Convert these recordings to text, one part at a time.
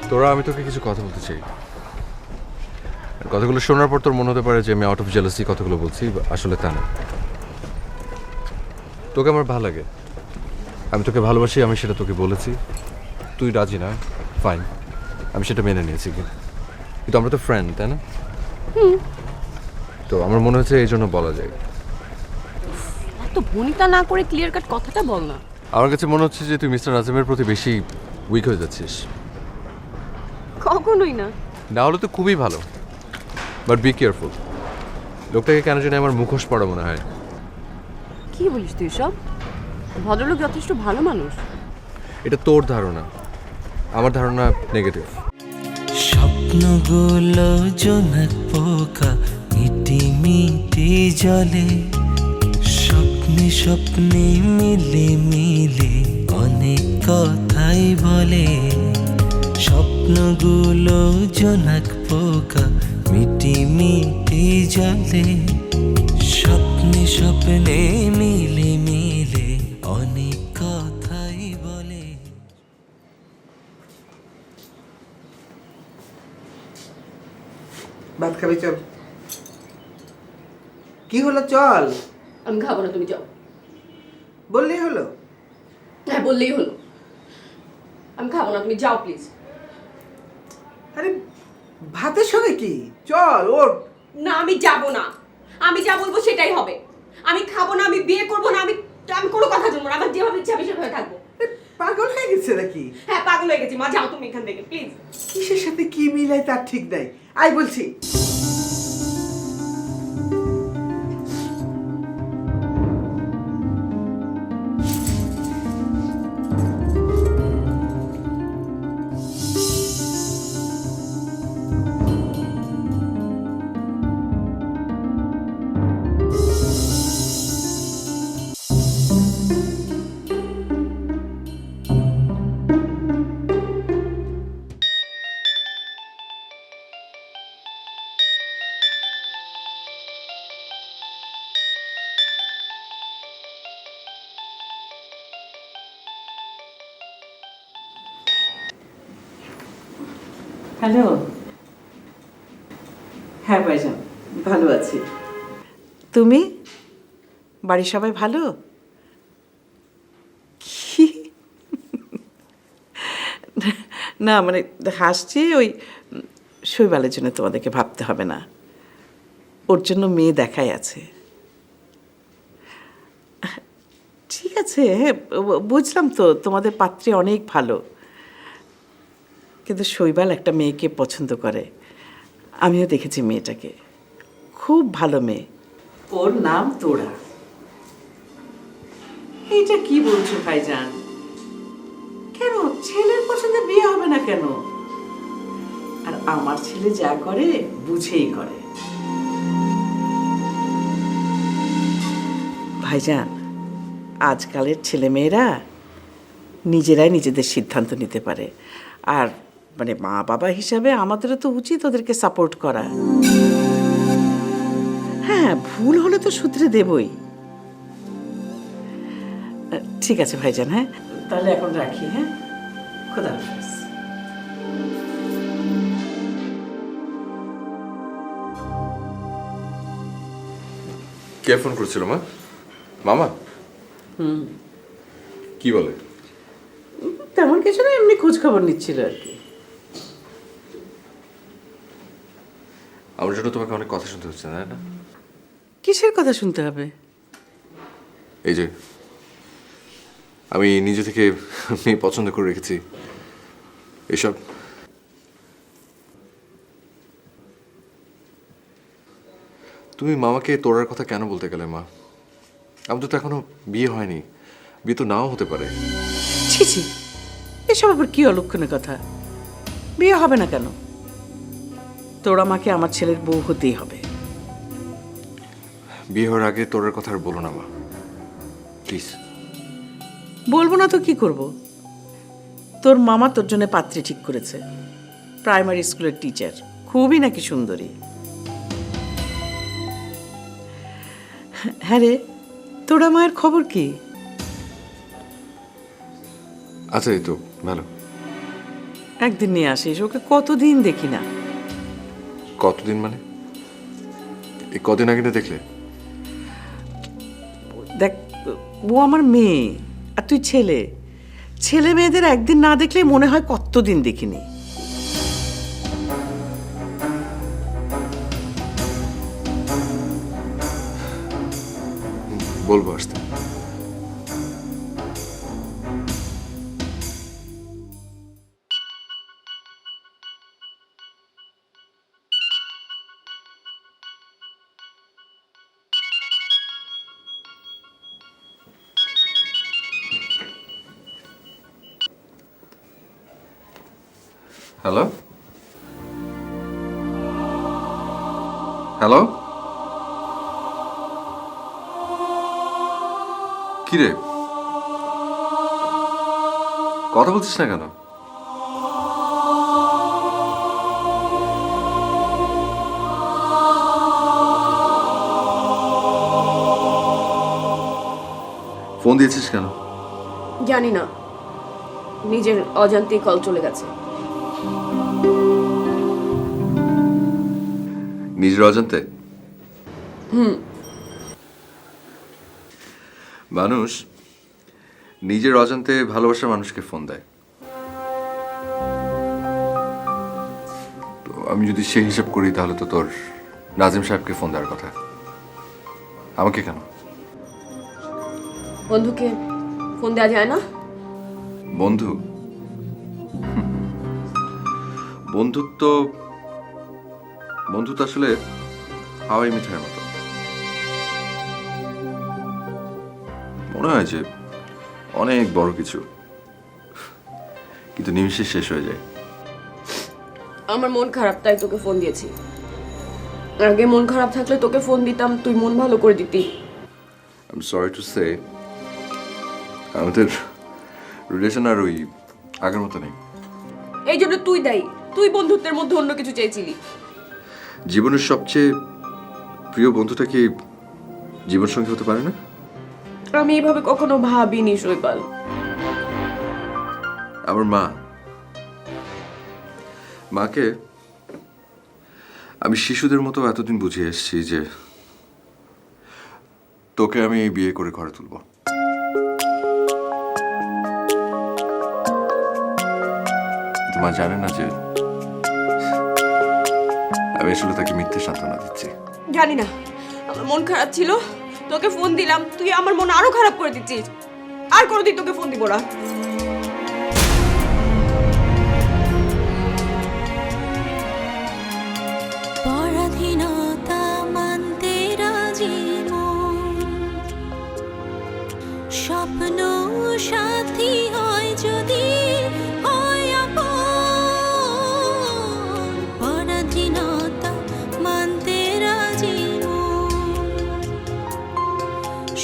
তোরা আমি তোকে কিছু কথা বলতে চাই। কথাগুলো শোনার পর তোর মনে হতে পারে যে আমি আউট অফ জেলাসি কথাগুলো বলছি, আসলে তা না। তোকে আমার ভালো লাগে, আমি তোকে ভালোবাসি, আমি সেটা তোকে বলেছি। তুই রাজি না, ফাইন, আমি সেটা মেনে নিয়েছি। কিন্তু আমরা তো ফ্রেন্ড, তাই না? তো আমার মনে হচ্ছে এই জন্য বলা যায়। এত ভনিতা না করে ক্লিয়ার কাট কথাটা বল না। আমার কাছে মনে হচ্ছে যে তুই মিস্টার নাজিমের প্রতি বেশি উইক হয়ে যাচ্ছিস। কখনোই না। না হলে তো খুবই ভালো, বাট বি কেয়ারফুল। লোকটাকে কেন জানি আমার মুখোশ পড়া মনে হয়। কি বলিস তুই সব? ভদ্রলোক যথেষ্ট ভালো মানুষ। এটা তোর ধারণা, আমার ধারণা নেগেটিভ। স্বপ্নগুলো জোনাক পোকা মিটি মিটি জলে, স্বপ্নে স্বপ্নে মিলে মিলে অনেক কথাই বলে। স্বপ্নগুলো জোনাক পোকা মিটি মিটি জলে, স্বপ্নে স্বপ্নে মিলে মিলে অনেক কথাই বলে। ভাত খাবি? চল। কি হলো? চল। আমি খাবো না, তুমি যাও। বললেই হলো। হ্যাঁ, বললেই হলো। আমি খাবো না, তুমি যাও প্লিজ। আরে ভাতের সঙ্গে কি? চল ওঠ। না, আমি যাবো না। আমি যা বলবো সেটাই হবে। আমি খাবো না, আমি বিয়ে করবো না, আমি আমি কোনো কথা শুনবো না। আমার যেভাবে ইচ্ছা আমি সেভাবে থাকবো। পাগল হয়ে গেছে নাকি? হ্যাঁ, পাগল হয়ে গেছি। মা, যাও তুমি এখান থেকে প্লিজ। কিসের সাথে কি মিলাই তার ঠিক নাই। আই বলছি। হ্যালো। হ্যাঁ ভাইজান, ভালো আছি। তুমি? বাড়ির সবাই ভালো? কি? না মানে হাসছি, ওই শৈবালের জন্য তোমাদেরকে ভাবতে হবে না, ওর জন্য মেয়ে দেখাই আছে। ঠিক আছে, বুঝলাম তো তোমাদের পাত্রী অনেক ভালো, কিন্তু শৈবাল একটা মেয়েকে পছন্দ করে। আমিও দেখেছি মেয়েটাকে, খুব ভালো মেয়ে। ওর নাম তোরা। এইটা কি বলছো ভাইজান? কেন ছেলের পছন্দে বিয়ে হবে না কেন? আর আমার ছেলে যা করে বুঝেই করে। ভাইজান, আজকালের ছেলেমেয়েরা নিজেরাই নিজেদের সিদ্ধান্ত নিতে পারে, আর মানে মা বাবা হিসাবে আমাদেরও তো উচিত ওদেরকে সাপোর্ট করা। হ্যাঁ, ভুল হলে তো শুধরে দেবই। ঠিক আছে ভাইজান, হ্যাঁ তাহলে এখন রাখি। হ্যাঁ, খোদা হাফেজ। কে ফোন করেছিল? মা? মামা? কি বলে? তেমন কিছু না, এমনি খোঁজ খবর নিচ্ছিল আর কি। আমার জন্য তোমাকে অনেক কথা শুনতে হচ্ছে, তাই না? কিসের কথা শুনতে হবে? এই যে আমি নিজে থেকে মেয়ে পছন্দ করে রেখেছি, এসব। তুমি মামাকে তোরার কথা কেন বলতে গেলে মা? আমাদের তো এখনো বিয়ে হয়নি, বিয়ে তো নাও হতে পারে। ছি ছি, এসব আবার কি অলক্ষণের কথা? বিয়ে হবে না কেন? তোর আমাকে আমার ছেলের বউ হতেই হবে। বিয়ে হওয়ার আগে তোরার কথা আর বলো না মা, প্লিজ। বলবো না তো কি করব? তোর মামা তোর জন্য পাত্রী ঠিক করেছে, প্রাইমারি স্কুলের টিচার, খুবই নাকি সুন্দরী। হ্যাঁ রে, তোরা মায়ের খবর কি? আচ্ছা, এই তো ভালো। একদিন নিয়ে আসিস, ওকে কতদিন দেখি না। কতদিন মানে? এই কদিন আগে না দেখলে? দেখ, ও আমার মেয়ে আর তুই ছেলে, ছেলে মেয়েদের একদিন না দেখলে মনে হয় কতদিন দেখিনি। বলবো আসতে। হ্যালো হ্যালো, কিরে কথা বলছিস না কেন? ফোন দিয়েছিস কেন? জানি না, নিজের অজান্তেই কল চলে গেছে। নিজের অজান্তে? মানুষ নিজের অজান্তে ভালোবাসার মানুষকে ফোন দেয়। তো আমি যদি সেই হিসাব করি তাহলে তো তোর নাজিম সাহেবকে ফোন দেওয়ার কথা, আমাকে কেন? বন্ধুকে ফোন দেওয়া যায় না? বন্ধু? বন্ধুত্ব বন্ধুত্ব আসলে হাওয়াই মিঠাইয়ের মতো। মনে হয় যে অনেক বড় কিছু, কিন্তু নিমিষে শেষ হয়ে যায়। আমার মন খারাপ, তাই তোকে ফোন দিয়েছি। আগে মন খারাপ থাকলে তোকে ফোন দিতাম, তুই মন ভালো করে দিতি। I am sorry to say, আমাদের রিলেশন আর ওই আগের মতো নেই। এই জন্য তুই দায়ী, তুই বন্ধুত্বের মধ্যে অন্য কিছু চেয়েছিলি। জীবনের সবচেয়ে প্রিয় বন্ধুটা কি জীবন সঙ্গী হতে পারে না? আমি এইভাবে কখনো ভাবিনি শৈবাল। আমার মাকে আমি শিশুদের মতো এতদিন বুঝিয়ে এসেছি যে তোকে আমি বিয়ে করে ঘরে তুলব। মা জানে না যে আমি আসলে তাকে মিথ্যে সান্ত্বনা দিচ্ছি। জানি না, আমার মন খারাপ ছিল, তোকে ফোন দিলাম, তুই আমার মন আরো খারাপ করে দিচ্ছিস। আর কোনোদিন তোকে ফোন দিব না। পরাধীনতা মানতে রাজি মন, স্বপ্ন সাথী হয় যদি হয় আপন। পরাধীনতা মানতে রাজি মন,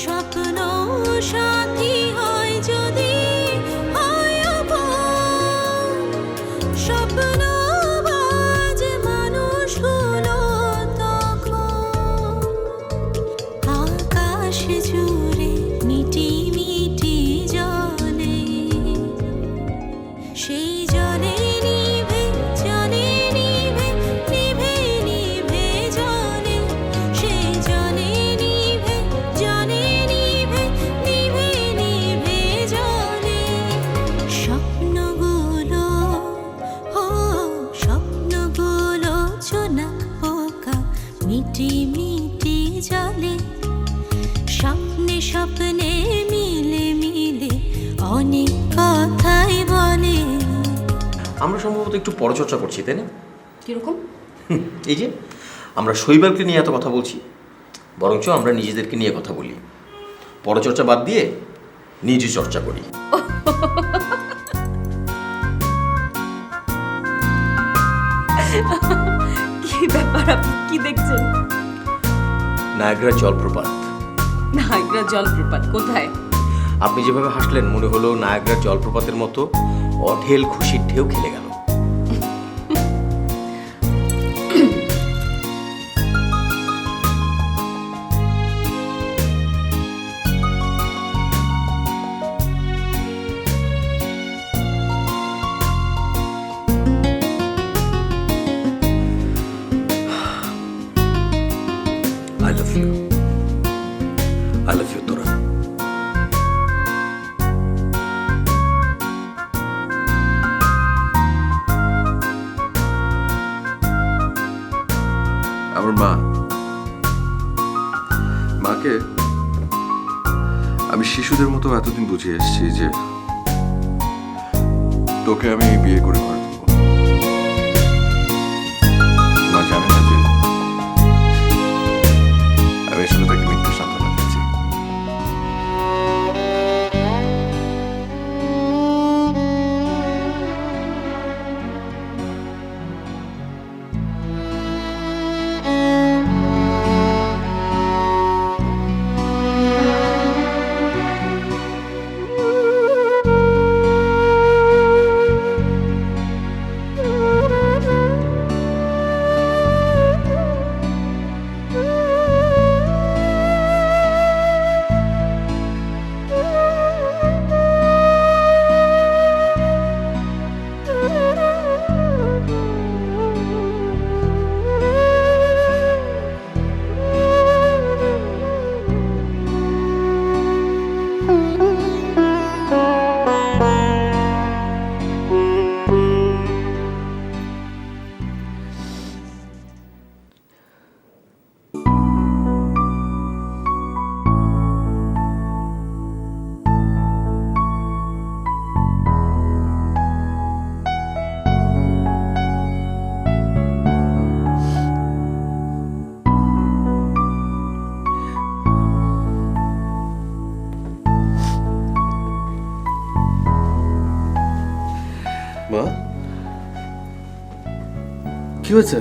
স্বপ্ন সাথী হয় যদি হয় আপন। স্বপ্ন বাজে মানুষগুলো তখন আকাশ জুড়ে মিটি মিটি জলে, সেই জলে নিভে জলে নিভে নিভে নিভে জলে, সেই জলে নিভে জলে নিভে নিভে নিভে জলে। স্বপ্নগুলো ও স্বপ্নগুলো জোনাক পোকা মিটি মিটি জলে, স্বপ্নে স্বপ্নে মিলে মিলে অনেক কথাই বলে। আমরা সম্ভবত একটু পরচর্চা করছি, তাই না? কিরকম? এই যে আমরা শৈবালকে নিয়ে এত কথা বলছি, বরঞ্চ আমরা নিজেদেরকে নিয়ে কথা বলি। পরচর্চা বাদ দিয়ে নিজে চর্চা করি। কি ব্যাপার, আপনি কি দেখছেন? নায়াগ্রা জলপ্রপাত। নায়াগ্রা জলপ্রপাত কোথায়? আপনি যেভাবে হাসলেন মনে হলো নায়াগ্রা জলপ্রপাতের মতো অঢেল খুশির ঢেউ খেলে গেল। শিশুদের মতো এতদিন বুঝে এসেছি যে তোকে আমি বিয়ে করে দেবো। মা জানে না যে আমি আসলে তাকে মৃত্যু সান্ত্বনা দিয়েছি। মা, কি হয়েছে?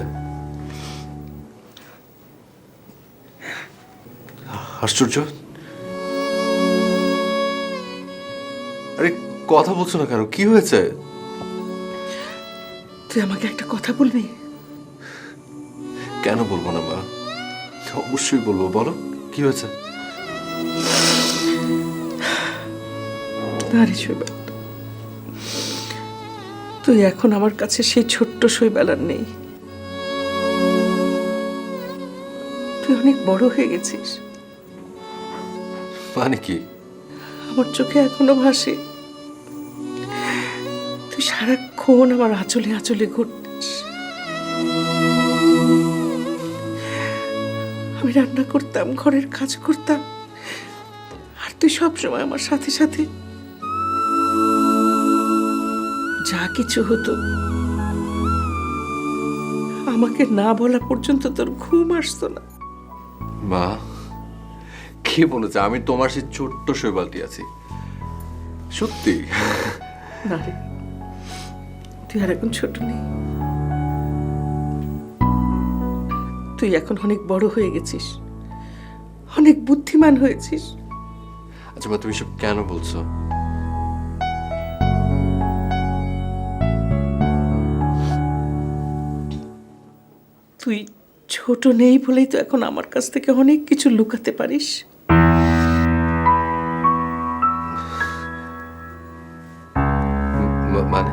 আশ্চর্য, আরে কথা বলছো না কেন? কি হয়েছে? তুই আমাকে একটা কথা বলবি? কেন বলবো না মা, অবশ্যই বলবো। বলো কি হয়েছে? আরে শৈবাল, তুই এখন আমার কাছে সেই ছোট্ট শৈবাল আর নেই। তুই অনেক বড় হয়ে গেছিস। মানে কি? আমার চোখে এখনো ভাসে তুই সারাক্ষণ আমার আঁচলে আঁচলে ঘুরতিস। আমি রান্না করতাম, ঘরের কাজ করতাম, আর তুই সবসময় আমার সাথে সাথে। যা কিছু হতো আমাকে না বলা পর্যন্ত তোর ঘুম আসতো না। মা, কে বলেছে আমি তোমার সেই ছোট্ট শৈবালটি আছি? সত্যি না রে, তুই আর এখন ছোট নেই। তুই এখন অনেক বড় হয়ে গেছিস, অনেক বুদ্ধিমান হয়েছিস। আচ্ছা মা, তুমি সব কেন বলছো? তুই ছোট নেই বলেই তো এখন আমার কাছ থেকে অনেক কিছু লুকাতে পারিস। মানে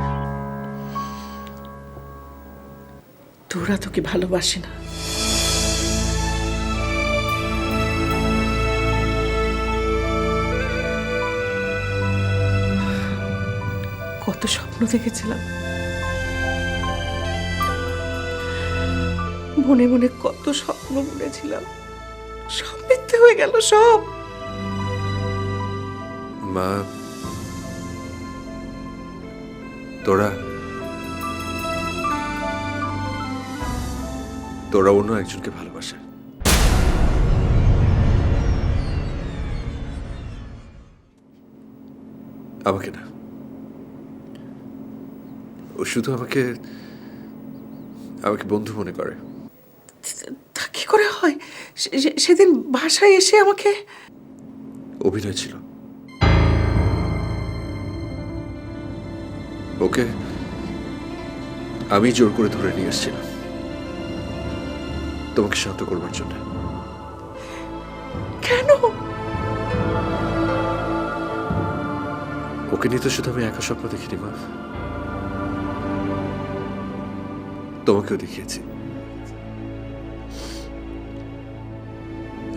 তোরা তোকে ভালোবাসে না। কত স্বপ্ন দেখেছিলাম, মনে মনে কত স্বপ্ন বুনেছিলাম, সব মিথ্যে হয়ে গেল সব। মা, তোরা অন্য একজনকে ভালোবাসে। আমাকে না, ও শুধু আমাকে বন্ধু মনে করে। তা কি করে হয়? সেদিন বাসায় এসে আমাকে। অভিনয় ছিল। ওকে আমি জোর করে ধরে নিয়ে এসেছিলাম তোমাকে শান্ত করবার জন্য। কেন? ওকে নিয়ে তো শুধু আমি একা স্বপ্ন দেখিনি মা, তোমাকেও দেখিয়েছি।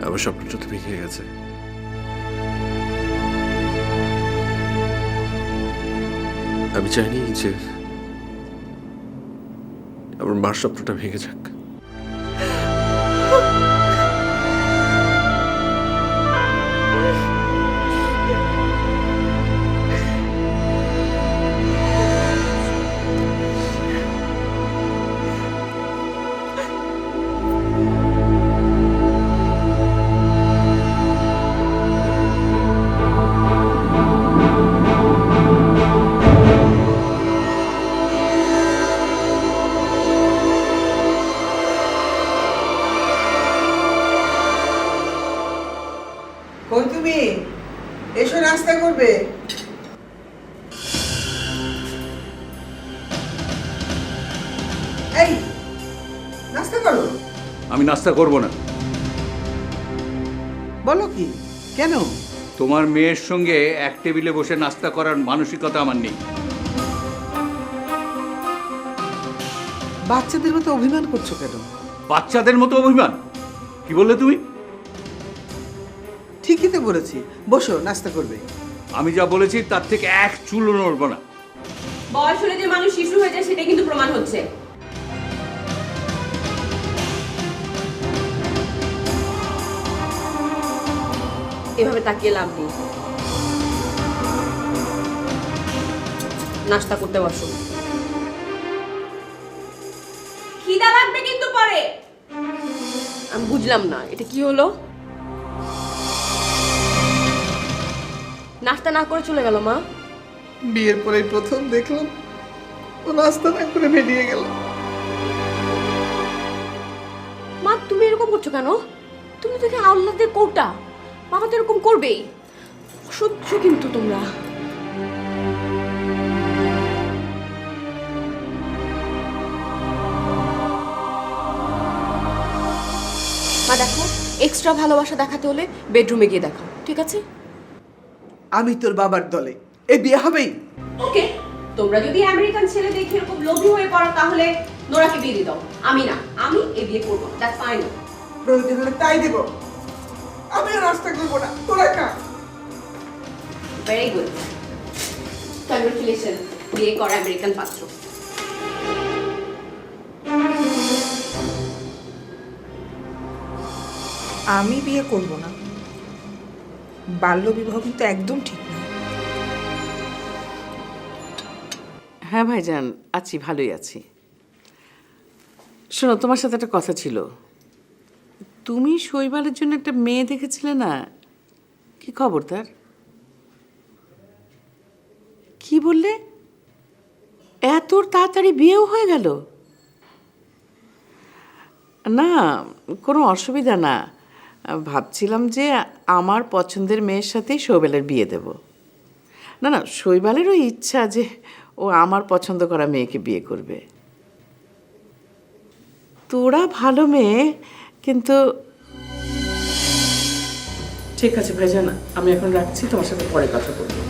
আমার স্বপ্নটা তো ভেঙে গেছে। আমি চাইনি যে আমার মার স্বপ্নটা ভেঙে যাক। করো। আমি নাস্তা করব না। বলো কি, কেন? তোমার মেয়ের সঙ্গে এক টেবিলে বসে নাস্তা করার মানসিকতা আমার নেই। বাচ্চাদের মতো অভিমান করছো কেন? বাচ্চাদের মতো অভিমান? কি বললে তুমি? ঠিকই তো বলেছি, বসো, নাস্তা করবে। আমি যা বলেছি তার থেকে এক চুলও নড়ব না। বয়স হলে যে মানুষ শিশু হয়ে যায় সেটাই কিন্তু প্রমাণ হচ্ছে। এভাবে তাকিয়ে লাভ নেই, নাস্তা করতে বসো। খিদা লাগবে কিন্তু পরে। আমি বুঝলাম না এটা কি হলো, নাস্তা না করে চলে গেল মা। বিয়ের পরে প্রথম দেখলাম ও নাস্তা না করে বেরিয়ে গেল। মা তুমি এরকম করছো কেন? তুমি তো আল্লাহদের কোটা, বাবা তো এরকম করবেই। সহ্য কিন্তু তোমরা। মা দেখো, এক্সট্রা ভালোবাসা দেখাতে হলে বেডরুমে গিয়ে দেখাও, ঠিক আছে? আমি তোর বাবার দলে, এই বিয়ে হবেই। ওকে, তোমরা যদি আমেরিকান ছেলে দেখে এরকম লোভী হয়ে পড়ো তাহলে নোরাকে বিয়ে দিয়ে দাও। আমি না, আমি এই বিয়ে করবো, দ্যাটস ফাইন। প্রয়োজন হলে তাই দেব, আমিও নাস্তা করবো না, তোরা খা। ভেরি গুড, কংগ্রেচুলেশন, বিয়ে করা আমেরিকান পাত্র। আমি বিয়ে করব না, বাল্যবিবাহ কিন্তু একদম ঠিক না। হ্যাঁ ভাইজান, আছি, ভালোই আছি। শোনো, তোমার সাথে একটা কথা ছিল। তুমি শৈবালের জন্য একটা মেয়ে দেখেছিলে না, কি খবর তার? কি বললে? এত তাড়াতাড়ি বিয়েও হয়ে গেল? না, কোনো অসুবিধা না। ভাবছিলাম যে আমার পছন্দের মেয়ের সাথেই শৈবালের বিয়ে দেব। না না, শৈবালেরও ইচ্ছা যে ও আমার পছন্দ করা মেয়েকে বিয়ে করবে। তোরা ভালো মেয়ে, কিন্তু ঠিক আছে ভাইজান, আমি এখন রাখছি, তোমার সাথে পরে কথা বলবো।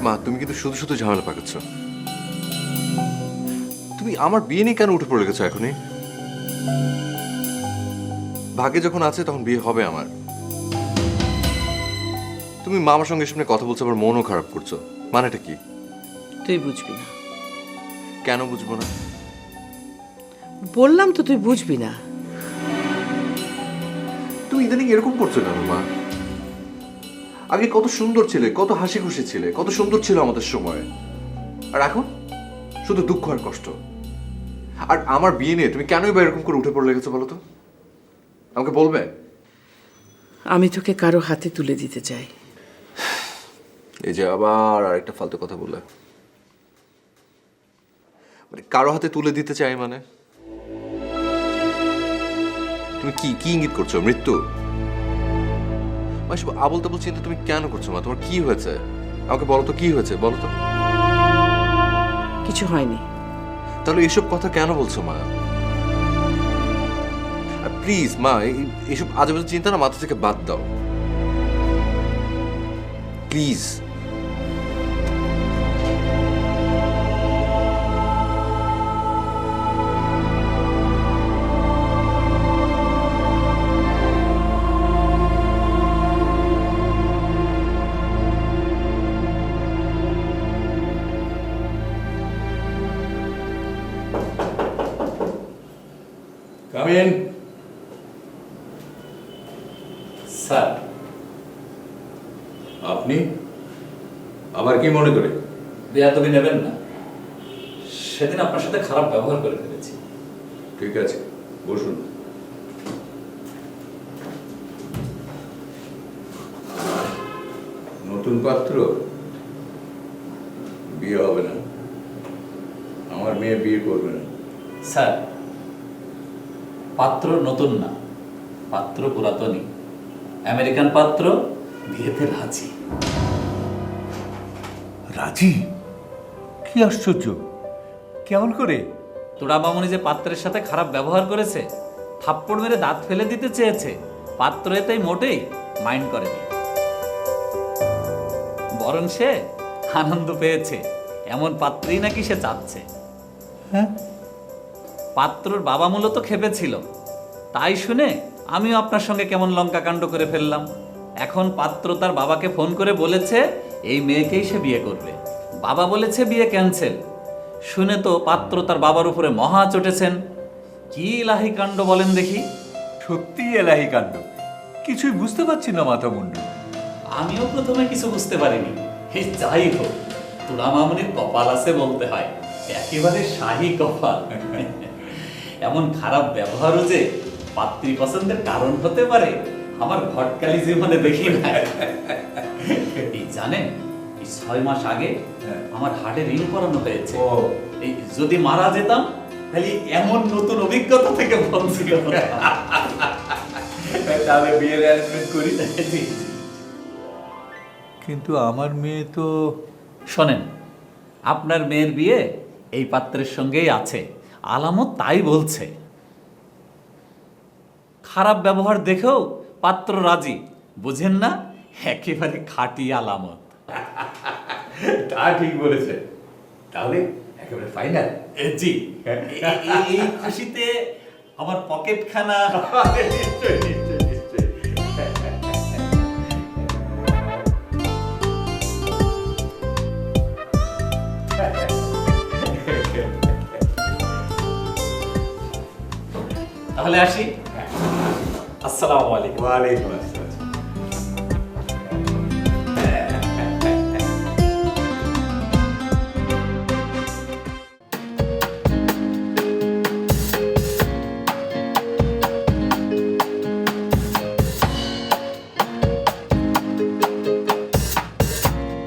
মা, তুমি কিন্তু শুধু শুধু ঝামেলা পাকাচ্ছ। তুমি আমার বিয়ে নিয়ে কেন উঠে পড়ে গেছো এখনই? ভাগ্যে যখন আছে তখন বিয়ে হবে আমার। তুমি মামার সঙ্গে সামনে কথা বলছো, আবার মনও খারাপ করছো, মানেটা কি? তুই বুঝবি না। কেন বুঝবো না? বললাম তো তুই বুঝবি না। তুমি ইদানিং এরকম করছো কেন মা? আগে কত সুন্দর ছিলে, কত হাসি খুশি ছিলে, কত সুন্দর ছিল আমাদের সময়, আর এখন শুধু দুঃখ আর কষ্ট। আর আমার বিয়ে নিয়ে তুমি কেনই বা এরকম করে উঠে পড়ে লেগেছো বলো তো? আমাকে বলবে? আমি তোকে কারো হাতে তুলে দিতে চাই। এই যে আবার আরেকটা ফালতু কথা বললে। মানে কারো হাতে তুলে দিতে চাই মানে? তুমি কি কি ইঙ্গিত করছো? মৃত্যু? এসব আবল তাবল চিন্তা তুমি কেন করছো মা? তোমার কি হয়েছে আমাকে বলো তো, কি হয়েছে বলো তো? কিছু হয়নি। তাহলে এসব কথা কেন বলছো মা? প্লিজ মা, এইসব আজে বাজে চিন্তা না মাথা থেকে বাদ দাও প্লিজ। Come in. স্যার, আপনি আবার কি মনে করে? বেয়াদবি নেবেন না, সেদিন আপনার সাথে খারাপ ব্যবহার করে ফেলেছি। ঠিক আছে, বসুন। নতুন পাত্র, বিয়ে হবে না, আমার মেয়ে বিয়ে করবে না। স্যার, পাত্র নতুন না, পাত্র পুরাতনই। আমেরিকান পাত্র, বিয়েতে রাজি। রাজি? কি আশ্চর্য! কেমন করে? তোরা মামুনি যে পাত্রের সাথে খারাপ ব্যবহার করেছে, থাপ্পড় মেরে দাঁত ফেলে দিতে চেয়েছে, পাত্র এতেই মোটেই মাইন্ড করেনি। বরং সে আনন্দ পেয়েছে, এমন পাত্রই নাকি সে চাচ্ছে। হ্যাঁ? পাত্রর বাবা মূলত খেপেছিল, তাই শুনে আমিও আপনার সঙ্গে কেমন লঙ্কা কাণ্ড করে ফেললাম। এখন পাত্র তার বাবাকে ফোন করে বলেছে এই মেয়েকেই সে বিয়ে করবে। বাবা বলেছে বিয়ে ক্যান্সেল। শুনে তো পাত্র তার বাবার উপরে মহা চটেছেন। কি ইলাহি কাণ্ড বলেন দেখি। সত্যি এলাহি কাণ্ড, কিছুই বুঝতে পারছি না মাথা মুন্ডু। আমিও প্রথমে কিছু বুঝতে পারিনি। এই যাই হোক, তোরা মামুনির কপাল আছে বলতে হয়, একেবারে শাহী কপাল। এমন খারাপ ব্যবহারও যে পাত্রী পছন্দের কারণ হতে পারে, আমার ঘটকালি জীবনে দেখি না। এই জানেন, এই 6 মাস আগে আমার হার্টে রিং করানো হয়েছে। এই যদি মারা যেতাম তাহলে এমন নতুন অভিজ্ঞতা থেকে বলছিল। তাহলে বিয়ের অ্যারেঞ্জমেন্ট করি। জি, জি। কিন্তু আমার মেয়ে তো... শোনেন, আপনার মেয়ের বিয়ে এই পাত্রের সঙ্গেই আছে, আলামত তাই বলছে। খারাপ ব্যবহার দেখেও পাত্র রাজি, বুঝেন না? একেবারে খাঁটি আলামত। তা ঠিক বলেছে। তাহলে একেবারে ফাইনাল। জি, এই খুশিতে আমার পকেটখানা... নিশ্চয়ই নিশ্চয়ই নিশ্চয়ই। তাহলে আসি। আসসালামু আলাইকুম। ওয়ালাইকুম আসসালাম।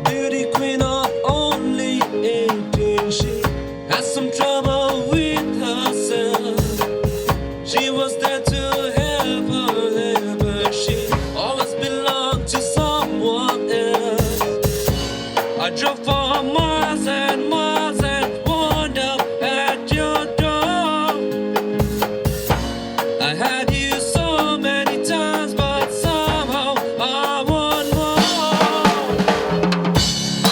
Beauty queen of only 18, she had some trouble with herself. She was there to help her, but she always belonged to someone else. I drove for miles and miles and wound up at your door. I had you so many times, but somehow I want more.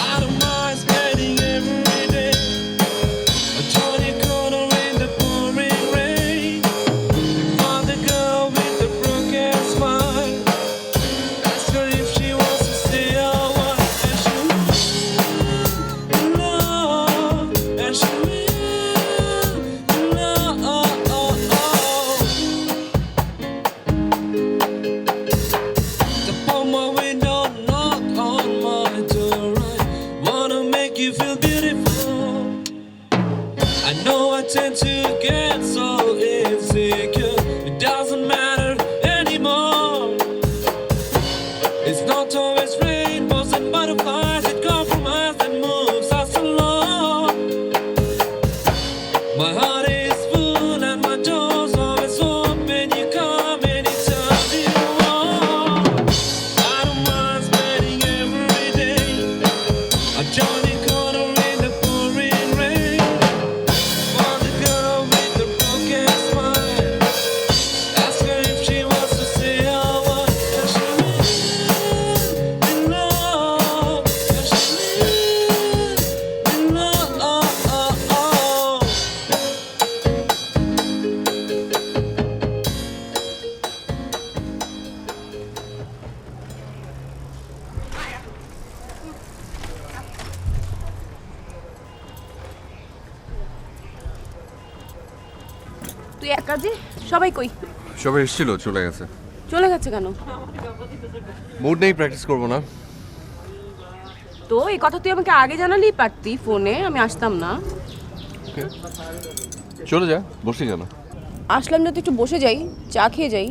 Out of mind spending every day, a 20 corner in the pouring rain. Found the girl with the broken smile. Asked her if she wants to stay a while, and she will in love, and she will in love. Tap on my window, knock on my door. I wanna make you feel beautiful. I know I tend to get so insecure. It doesn't matter anymore. It's not always rainbows and butterflies. It compromise and moves us along. My heart is full and my door's always open. You come anytime you want. I don't mind spending every day. A Johnny corner in the pouring rain. Found the girl with the broken smile. Ask her if she wants to say a word, and she will in love, and she will in love. তুই এক কাজে সবাই কই? সবাই এসেছিল, চলে গেছে। চলে গেছে কেন? মুড নেই, প্র্যাকটিস করবো না। তো এই কথা তুই আমাকে আগে জানালেই পারতি ফোনে, আমি আসতাম না। চলে যা, বসি কেন? আসলাম না তো একটু বসে যাই, চা খেয়ে যাই।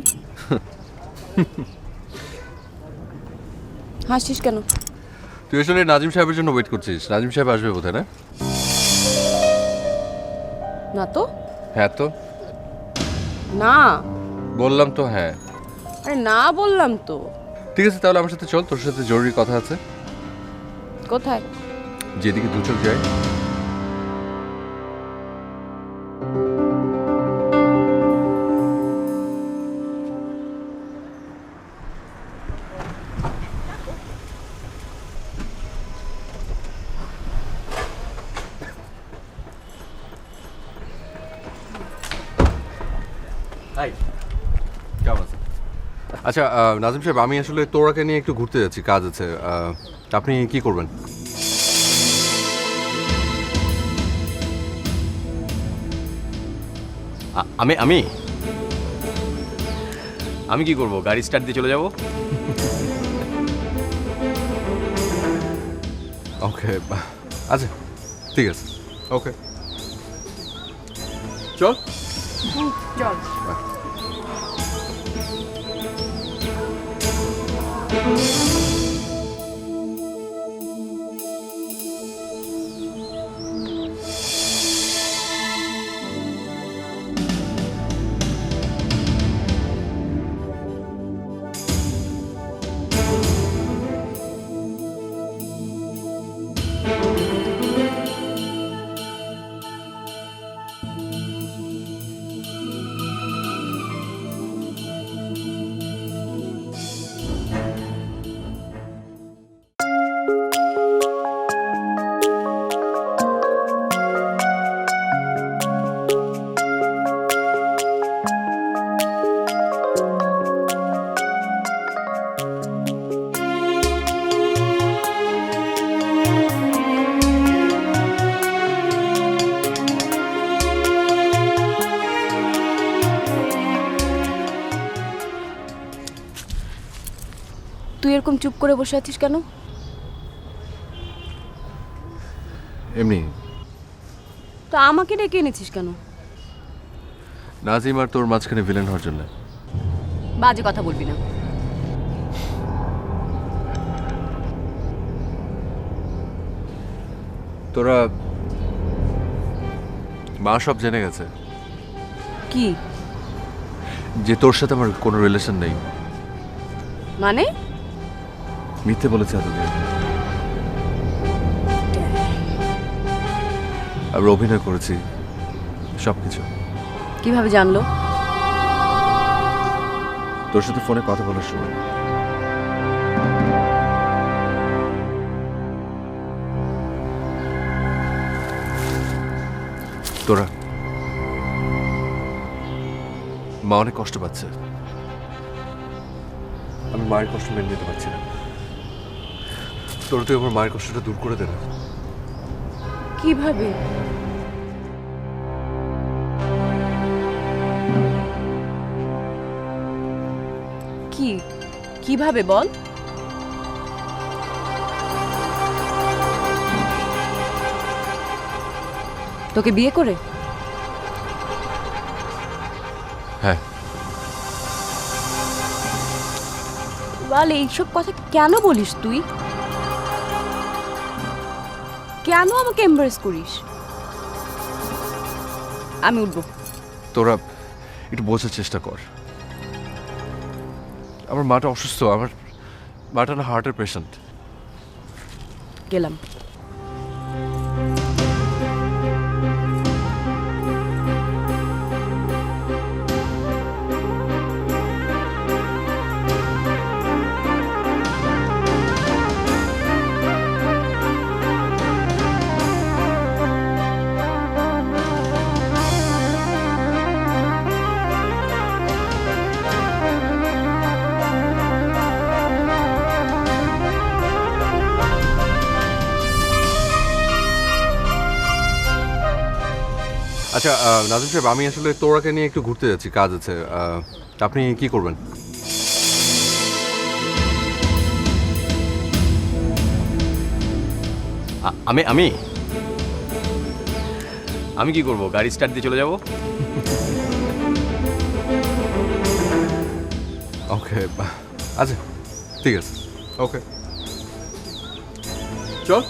হাসছিস কেন? তুই আসলে নাজিম সাহেবের জন্য ওয়েট করছিস। নাজিম সাহেব আসবে বোধহয়, না? না তো। হ্যাঁ তো না বললাম তো, হ্যাঁ। আরে না বললাম তো। ঠিক আছে, তাহলে আমার সাথে চল, তোর সাথে জরুরি কথা আছে। কোথায়? যেদিকে দু চোখ যায়। হাই। কেমন আছেন? আচ্ছা নাজিম সাহেব, আমি আসলে তোরাকে নিয়ে একটু ঘুরতে যাচ্ছি, কাজ আছে। আপনি কি করবেন? আমি আমি আমি কি করব? গাড়ি স্টার্ট দিয়ে চলে যাব। ওকে, আচ্ছা ঠিক আছে, ওকে চল। চল। তুই এরকম চুপ করে বসে আছিস কেন? এমনি। তো আমাকে ডেকে এনেছিস কেন? নাজিম আর তোর মাঝখানে ভিলেন হওয়ার জন্য। বাজে কথা বলবি না। তোরা মা সব জেনে গেছে কি যে তোর সাথে আমার কোনো রিলেশন নেই। মানে? মিথ্যে বলেছে এতদিন। আমি অভিনয় করেছি সবকিছু। কিভাবে জানলো? তোর সাথে ফোনে কথা বলার সময়। তোরা মা অনেক কষ্ট পাচ্ছে, আমি মায়ের কষ্ট মেনে নিতে পারছি না। তোরা তুই আমার মায়ের কষ্টটা দূর করে দে না। কিভাবে? কিভাবে বল? তোকে বিয়ে করে? হ্যাঁ। বল, এইসব কথা কেন বলিস তুই? কেন আমাকে এমব্রেস করিস? আমি উঠবো। তোরা একটু বোঝার চেষ্টা কর। আমার মাটা অসুস্থ, আমার মাটা না হার্টের পেশেন্ট। গেলাম। আচ্ছা নাজিম সাহেব, আমি আসলে তোরাকে নিয়ে একটু ঘুরতে যাচ্ছি, কাজ আছে। আপনি কি করবেন? আমি আমি আমি কি করব? গাড়ি স্টার্ট দিয়ে চলে যাব। ওকে, আচ্ছা ঠিক আছে, ওকে চল।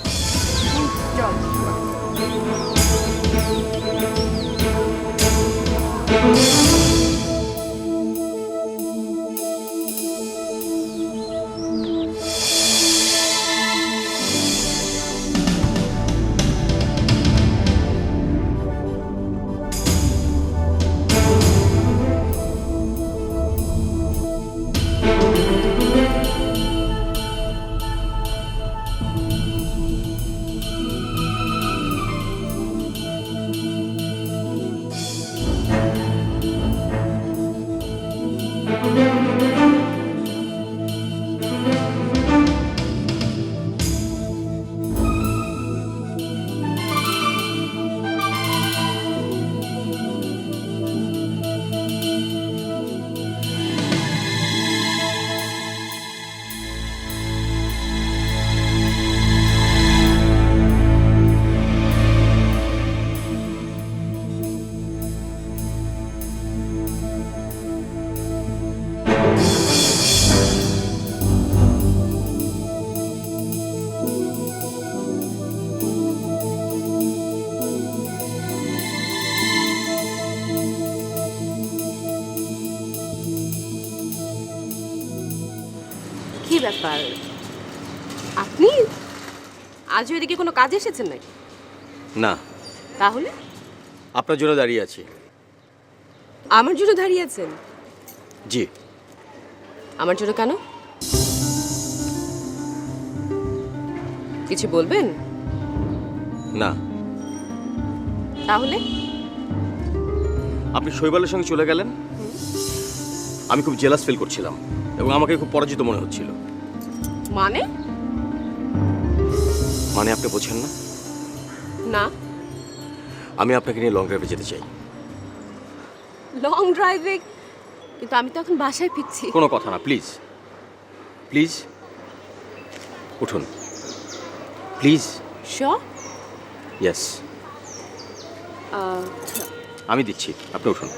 ব্যাপার, আপনি আজও এদিকে কোনো কাজে এসেছেন নাকি? না, তাহলে আপনার জন্য দাঁড়িয়ে আছি। আমার জন্য দাঁড়িয়ে আছেন? জি। আমার জন্য কেন? কিছু বলবেন? না, তাহলে আপনি শৈবালের সঙ্গে চলে গেলেন, আমি খুব জেলাস ফিল করছিলাম এবং আমাকে খুব পরাজিত মনে হচ্ছিল। মানে? মানে আপনি বোঝেন না? না। আমি আপনাকে নিয়ে লং ড্রাইভে যেতে চাই। লং ড্রাইভে? কিন্তু আমি তো এখন বাসায় ফিরছি। কোনো কথা না, প্লিজ প্লিজ উঠুন, প্লিজ। শিওর? ইয়েস, আমি দিচ্ছি, আপনি উঠুন।